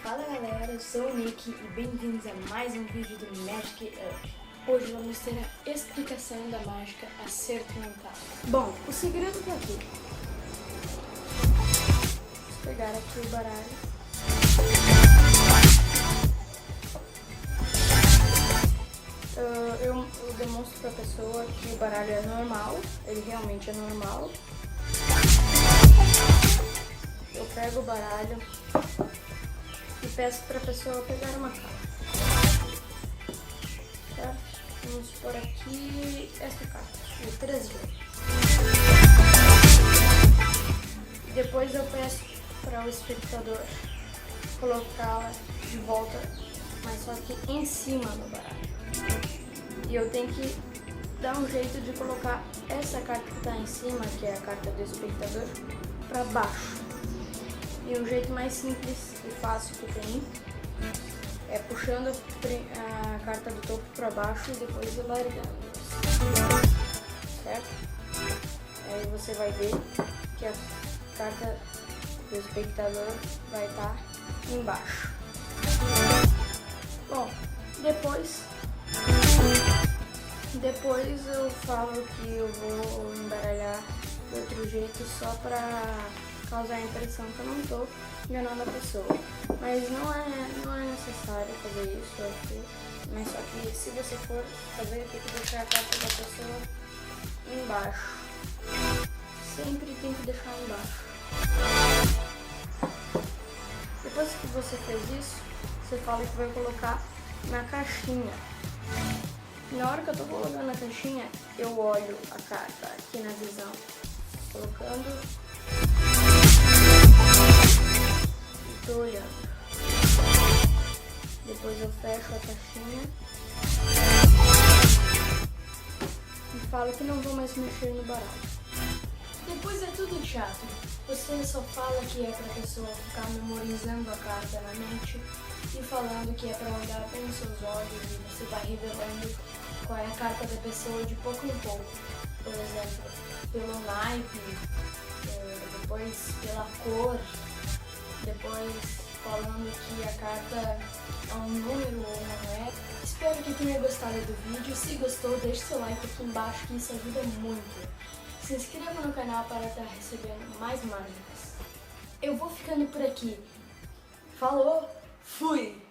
Fala galera, eu sou o Nick e bem-vindos a mais um vídeo do Magic Up. Hoje vamos ter a explicação da mágica Acerto Mental. Bom, o segredo tá aqui. Vou pegar aqui o baralho. Eu demonstro pra pessoa que o baralho é normal, ele realmente é normal. Eu pego o baralho e peço para a pessoa pegar uma carta. Certo? Vamos por aqui essa carta, o 3 de ouro. Depois eu peço para o espectador colocá-la de volta, mas só que em cima do baralho. E eu tenho que dar um jeito de colocar essa carta que está em cima, que é a carta do espectador, para baixo. E o jeito mais simples e fácil que tem é puxando a carta do topo para baixo e depois largando. Certo? Aí você vai ver que a carta do espectador vai estar embaixo. Bom, depois eu falo que eu vou embaralhar de outro jeito só para causar a impressão que eu não estou enganando a pessoa. Mas não é necessário fazer isso, eu acho. Mas só que se você for fazer, tem que deixar a carta da pessoa embaixo. Sempre tem que deixar embaixo. Depois que você fez isso, você fala que vai colocar na caixinha. Na hora que eu estou colocando na caixinha, eu olho a carta aqui na visão, colocando. Estou olhando. Depois eu fecho a caixinha e falo que não vou mais mexer no baralho. Depois é tudo teatro. Você só fala que é para a pessoa ficar memorizando a carta na mente e falando que é para olhar bem nos seus olhos e você vai revelando qual é a carta da pessoa de pouco em pouco. Por exemplo, pelo naipe, depois pela cor, depois falando que a carta é um número ou não é. Espero que tenha gostado do vídeo. Se gostou, deixe seu like aqui embaixo que isso ajuda muito. Se inscreva no canal para estar recebendo mais mágicas. Eu vou ficando por aqui. Falou, fui!